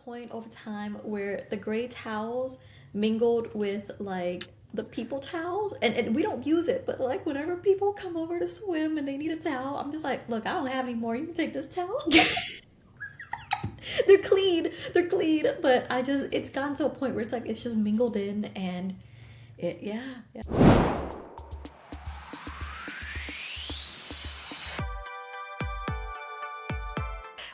point over time where the gray towels mingled with like the people towels, and we don't use it, but like whenever people come over to swim and they need a towel, I'm just like, look, I don't have any more. You can take this towel. They're clean, but I just it's gotten to a point where it's like it's just mingled in and it yeah, yeah.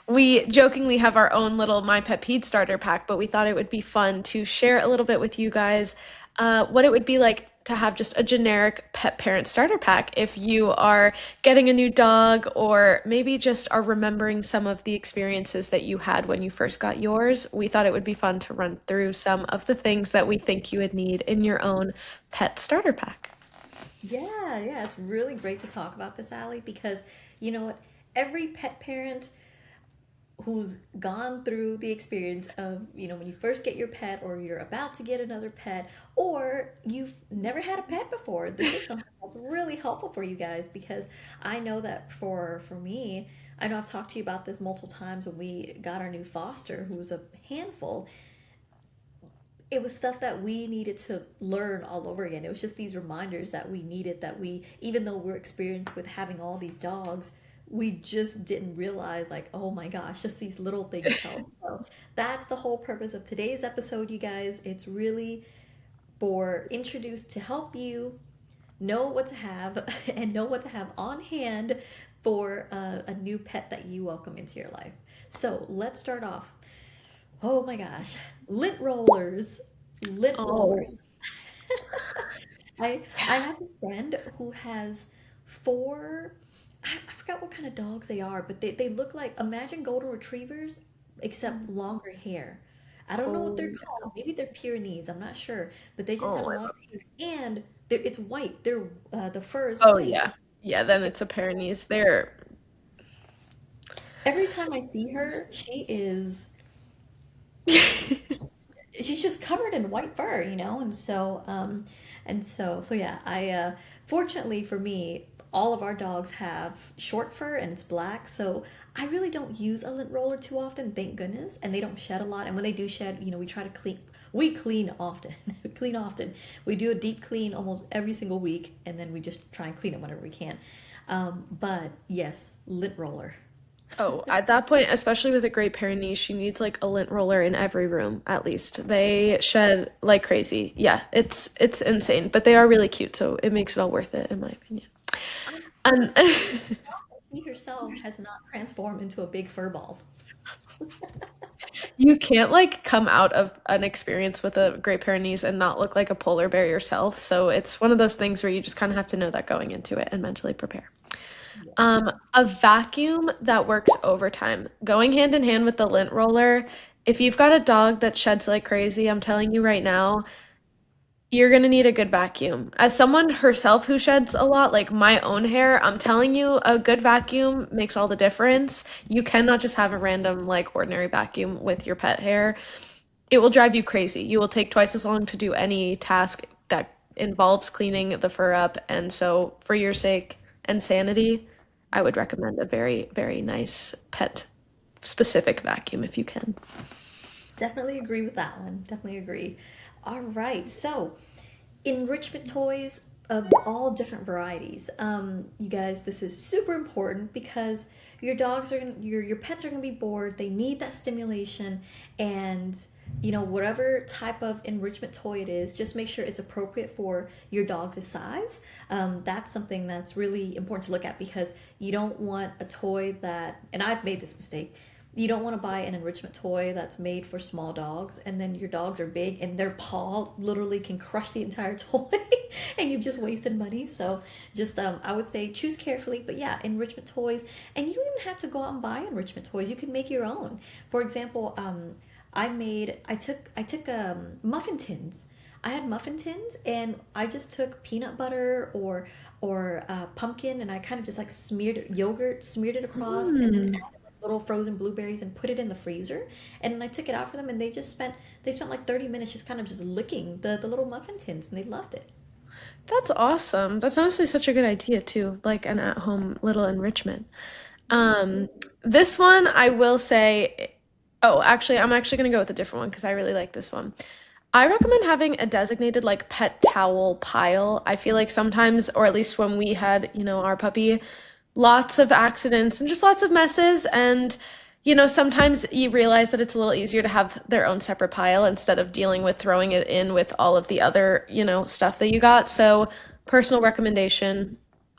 We jokingly have our own little My Pet Pete starter pack, but we thought it would be fun to share a little bit with you guys what it would be like to have just a generic pet parent starter pack if you are getting a new dog or maybe just are remembering some of the experiences that you had when you first got yours. We thought it would be fun to run through some of the things that we think you would need in your own pet starter pack. Yeah, yeah, it's really great to talk about this, Allie, because you know what? Every pet parent who's gone through the experience of, when you first get your pet or you're about to get another pet or you've never had a pet before, this is something that's really helpful for you guys because I know that for me, I know I've talked to you about this multiple times when we got our new foster who was a handful. It was stuff that we needed to learn all over again. It was just these reminders that we needed that we, even though we're experienced with having all these dogs, we just didn't realize, like, oh my gosh, just these little things help. So that's the whole purpose of today's episode, you guys. It's really for introduced to help you know what to have and know what to have on hand for a new pet that you welcome into your life. So let's start off. Oh my gosh, lint rollers, lint Oh, rollers. I have a friend who has four. I forgot what kind of dogs they are, but they look like imagine golden retrievers except longer hair. I don't know what they're oh, called. Maybe they're Pyrenees. I'm not sure, but they just have oh, a lot of hair and it's white. They're the fur is oh white. yeah. Yeah, then it's a Pyrenees. They're Every time I see her, she is she's just covered in white fur, and so yeah, I fortunately for me, all of our dogs have short fur and it's black, so I really don't use a lint roller too often, thank goodness, and they don't shed a lot. And when they do shed, we try to clean. We clean often. We clean often. We do a deep clean almost every single week, and then we just try and clean it whenever we can. But yes, lint roller. Oh, at that point, especially with a Great Pyrenees, she needs like a lint roller in every room at least. They shed like crazy. Yeah, it's insane, but they are really cute, so it makes it all worth it in my opinion. I'm And She herself has not transformed into a big fur ball. you can't like come out of an experience with a Great Pyrenees and not look like a polar bear yourself. So it's one of those things where you just kind of have to know that going into it and mentally prepare. Yes. A vacuum that works overtime, going hand in hand with the lint roller. If you've got a dog that sheds like crazy, I'm telling you right now, you're gonna need a good vacuum. As someone herself who sheds a lot, like my own hair, I'm telling you, a good vacuum makes all the difference. You cannot just have a random, like, ordinary vacuum with your pet hair. It will drive you crazy. You will take twice as long to do any task that involves cleaning the fur up. And so, for your sake and sanity, I would recommend a very, very nice pet specific vacuum if you can. Definitely agree with that one. Definitely agree. All right. So, enrichment toys of all different varieties. You guys, this is super important because your pets are gonna be bored. They need that stimulation, and whatever type of enrichment toy it is, just make sure it's appropriate for your dog's size. That's something that's really important to look at because you don't want a toy that, and I've made this mistake, you don't want to buy an enrichment toy that's made for small dogs and then your dogs are big and their paw literally can crush the entire toy and you've just wasted money. So just I would say choose carefully, but yeah, enrichment toys. And you don't even have to go out and buy enrichment toys, you can make your own. For example, I took muffin tins. I had muffin tins and I just took peanut butter or pumpkin, and I kind of just like smeared yogurt, smeared it across, and then Mm. added like little frozen blueberries and put it in the freezer. And then I took it out for them, and they spent like 30 minutes just kind of just licking the little muffin tins, and they loved it. That's awesome. That's honestly such a good idea too, like an at-home little enrichment. Mhm. Um, this one I will say. Oh, actually, I'm actually gonna go with a different one because I really like this one. I recommend having a designated like pet towel pile. I feel like sometimes, or at least when we had, our puppy, lots of accidents and just lots of messes. And, sometimes you realize that it's a little easier to have their own separate pile instead of dealing with throwing it in with all of the other, stuff that you got. So, personal recommendation,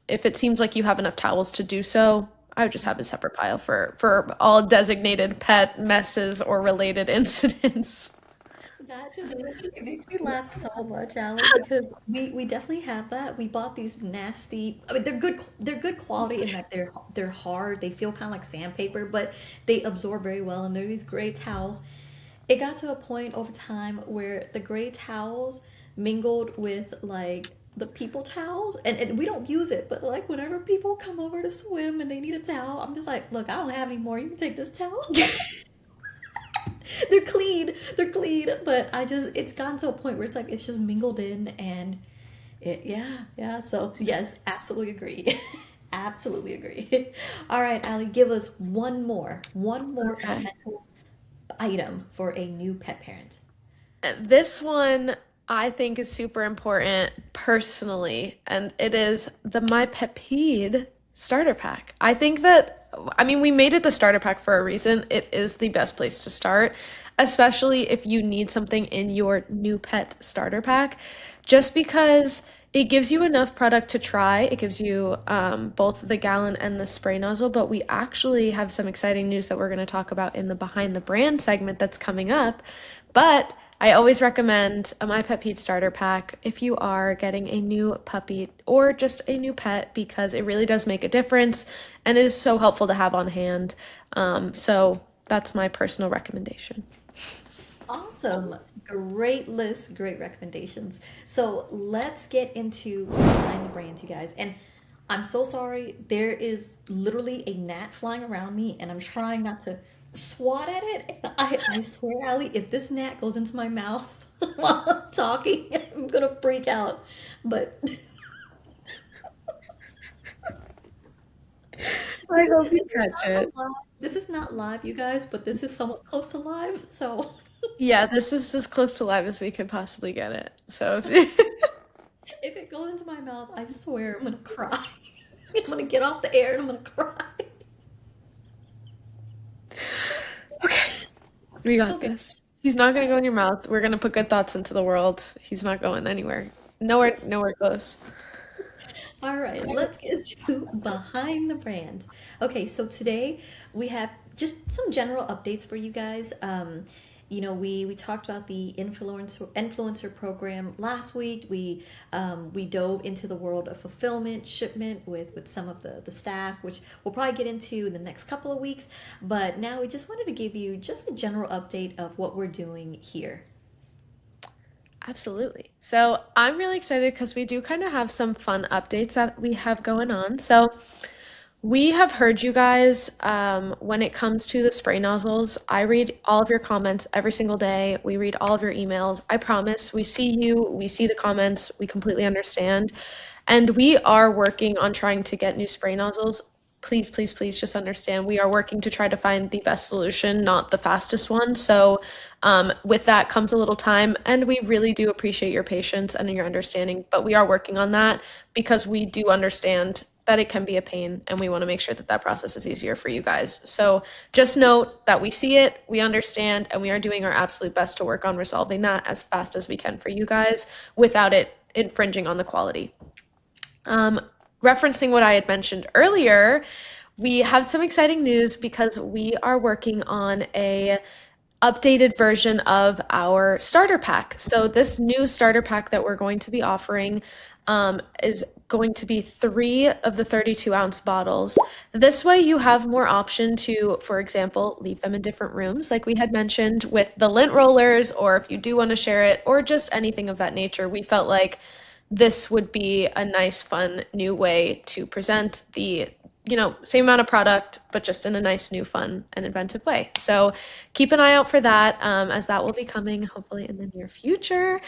if it seems like you have enough towels to do so, I would just have a separate pile for all designated pet messes or related incidents. That just it makes me laugh so much, Allie, because we definitely have that. We bought these nasty. I mean, they're good quality in that they're hard. They feel kind of like sandpaper, but they absorb very well, and they're these gray towels. It got to a point over time where the gray towels mingled with like the people towels, and we don't use it, but like whenever people come over to swim and they need a towel, I'm just like, look, I don't have any more. You can take this towel. They're clean, but it's gotten to a point where it's like it's just mingled in, and yeah. So yes, absolutely agree. Absolutely agree. All right, Allie, give us one more Okay. essential item for a new pet parent. This one I think is super important personally, and it is the My Pepede starter pack. I mean, we made it the starter pack for a reason. It is the best place to start, especially if you need something in your new pet starter pack, just because it gives you enough product to try. It gives you both the gallon and the spray nozzle, but we actually have some exciting news that we're going to talk about in the Behind the Brand segment that's coming up. But I always recommend a My Pet Pete starter pack if you are getting a new puppy or just a new pet because it really does make a difference and it is so helpful to have on hand. So that's my personal recommendation. Awesome. Great list, great recommendations. So let's get into behind the brands, you guys. And I'm so sorry. There is literally a gnat flying around me, and I'm trying not to swat at it. I swear, Allie, if this gnat goes into my mouth while I'm talking, I'm gonna freak out. But I this hope you is catch not it. live. This is not live, you guys, but this is somewhat close to live. So Yeah, this is as close to live as we could possibly get it. So if if it goes into my mouth, I swear I'm gonna cry. I'm gonna get off the air and I'm gonna cry. Okay, we got Okay. this. He's not gonna go in your mouth. We're gonna put good thoughts into the world. He's not going anywhere. Nowhere close. All right, let's get to behind the brand. Okay, so today we have just some general updates for you guys. We talked about the influencer program last week. We dove into the world of fulfillment, shipment with some of the staff, which we'll probably get into in the next couple of weeks. But now we just wanted to give you just a general update of what we're doing here. Absolutely. So I'm really excited because we do kind of have some fun updates that we have going on. So we have heard you guys when it comes to the spray nozzles. I read all of your comments every single day. We read all of your emails. I promise. We see you, we see the comments, we completely understand. And we are working on trying to get new spray nozzles. Please, please, please just understand we are working to try to find the best solution, not the fastest one. So, with that comes a little time, and we really do appreciate your patience and your understanding. But we are working on that because we do understand that it can be a pain, and we want to make sure that that process is easier for you guys. So, just note that we see it, we understand, and we are doing our absolute best to work on resolving that as fast as we can for you guys without it infringing on the quality. Um, Referencing what I had mentioned earlier, we have some exciting news because we are working on a updated version of our starter pack. So this new starter pack that we're going to be offering is going to be 3 of the 32-ounce bottles. This way you have more option to, for example, leave them in different rooms, like we had mentioned with the lint rollers, or if you do want to share it, or just anything of that nature. We felt like this would be a nice, fun, new way to present the, same amount of product, but just in a nice, new, fun, and inventive way. So keep an eye out for that, as that will be coming hopefully in the near future.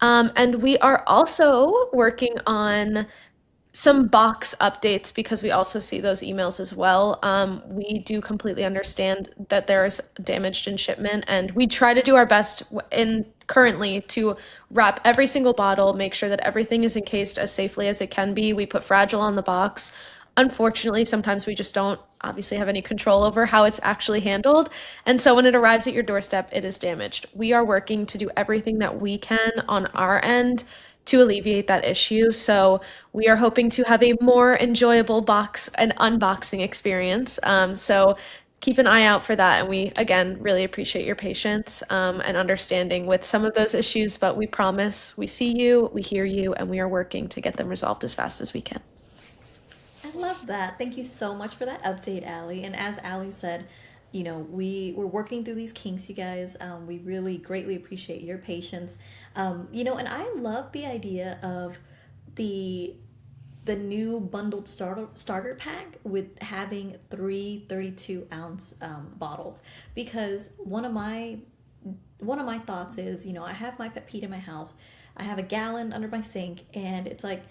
And we are also working on some box updates because we also see those emails as well. We do completely understand that there's damaged in shipment, and we try to do our best in currently to wrap every single bottle, make sure that everything is encased as safely as it can be. We put fragile on the box. Unfortunately, sometimes we just don't obviously have any control over how it's actually handled. And so when it arrives at your doorstep, it is damaged. We are working to do everything that we can on our end to alleviate that issue. So we are hoping to have a more enjoyable box and unboxing experience. So keep an eye out for that. And we, again, really appreciate your patience and understanding with some of those issues. But we promise we see you, we hear you, and we are working to get them resolved as fast as we can. I love that. Thank you so much for that update, Allie. And as Allie said, we're working through these kinks, you guys. We really greatly appreciate your patience. And I love the idea of the the new bundled starter pack with having three 32-ounce bottles, because one of my thoughts is, I have my pet peed in my house. I have a gallon under my sink, and it's like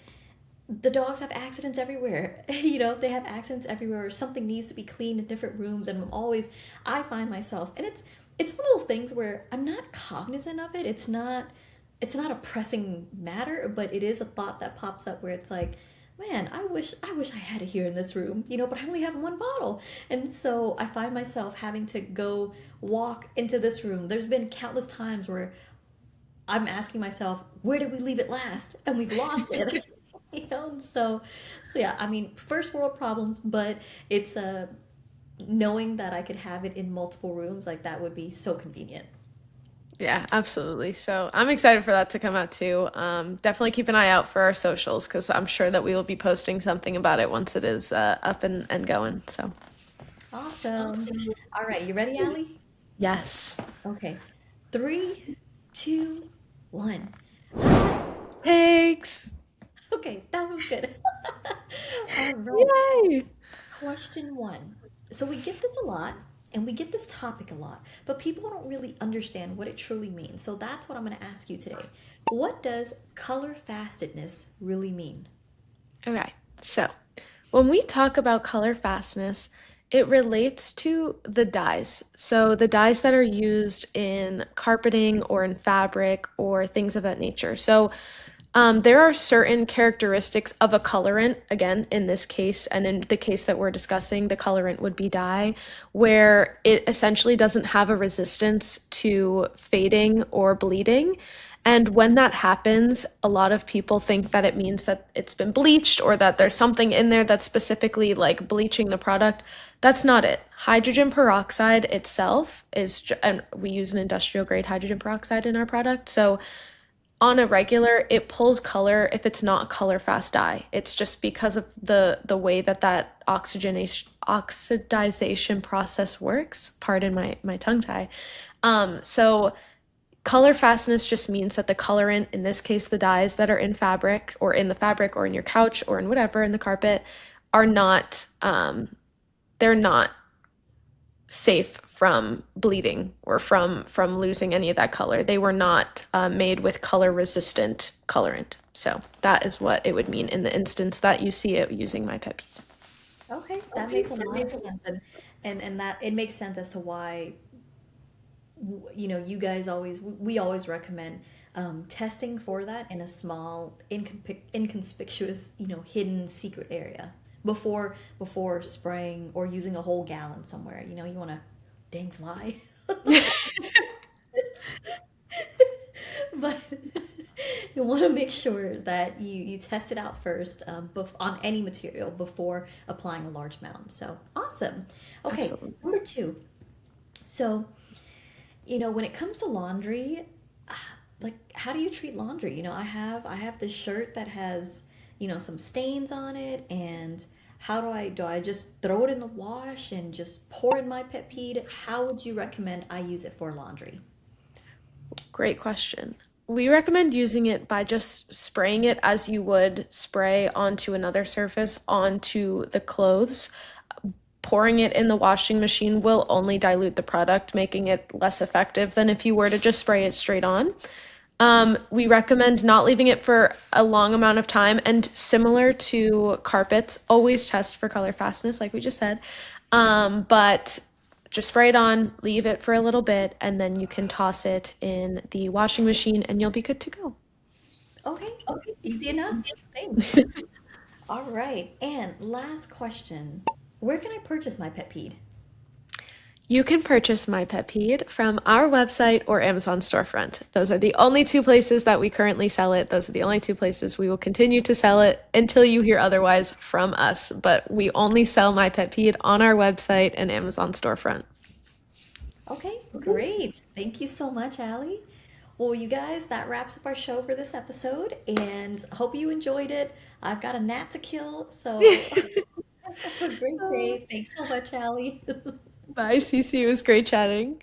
the dogs have accidents everywhere. They have accidents everywhere. Or something needs to be cleaned in different rooms, and I find myself, and it's one of those things where I'm not cognizant of it. It's not a pressing matter, but it is a thought that pops up where it's like, man, I wish I had it here in this room, but I only have one bottle. And so I find myself having to go walk into this room. There's been countless times where I'm asking myself, where did we leave it last? And we've lost it. And so yeah, I mean, first world problems, but it's knowing that I could have it in multiple rooms, like that would be so convenient. Yeah, absolutely. So I'm excited for that to come out too. Definitely keep an eye out for our socials because I'm sure that we will be posting something about it once it is up and going. So, Awesome. All right, you ready, Allie? yes. Okay. Three, two, one. Thanks. Okay, that was good. All right. Yay. Question one. So we get this a lot, and we get this topic a lot, but people don't really understand what it truly means. So that's what I'm going to ask you today. What does color fastedness really mean? Okay. So, when we talk about color fastness, it relates to the dyes. So, the dyes that are used in carpeting or in fabric or things of that nature. So, there are certain characteristics of a colorant, again, in this case, and in the case that we're discussing, the colorant would be dye, where it essentially doesn't have a resistance to fading or bleeding. And when that happens, a lot of people think that it means that it's been bleached or that there's something in there that's specifically like bleaching the product. That's not it. Hydrogen peroxide itself and we use an industrial grade hydrogen peroxide in our product. So on a regular, it pulls color if it's not color fast dye. It's just because of the way that oxidization process works. Pardon my tongue tie. So color fastness just means that the colorant, in this case, the dyes that are in fabric or in the fabric or in your couch or in whatever in the carpet, are not they're not safe from bleeding or from losing any of that color. They were not made with color resistant colorant. So that is what it would mean in the instance that you see it using my pet peeve. Okay, that makes a lot of sense, and that it makes sense as to why you guys we always recommend testing for that in a small inconspicuous hidden secret area before spraying or using a whole gallon somewhere. You want to dang fly. But you want to make sure that you test it out first, on any material before applying a large amount. So awesome. Okay, Absolutely. number two. So when it comes to laundry, like, how do you treat laundry? I have this shirt that has some stains on it, and how do I just throw it in the wash and just pour in my pet peed? How would you recommend I use it for laundry? Great question. We recommend using it by just spraying it as you would spray onto another surface onto the clothes. Pouring it in the washing machine will only dilute the product, making it less effective than if you were to just spray it straight on. We recommend not leaving it for a long amount of time, and similar to carpets, always test for color fastness, like we just said. But just spray it on, leave it for a little bit, and then you can toss it in the washing machine, and you'll be good to go. Okay, easy enough. Thanks. All right, and last question. Where can I purchase my pet peed? You can purchase My Pet Peed from our website or Amazon storefront. Those are the only two places that we currently sell it. Those are the only two places we will continue to sell it until you hear otherwise from us. But we only sell My Pet Peed on our website and Amazon storefront. Okay, great. Thank you so much, Allie. Well, you guys, that wraps up our show for this episode, and hope you enjoyed it. I've got a gnat to kill, so have a great day. Thanks so much, Allie. Bye, Cece. It was great chatting.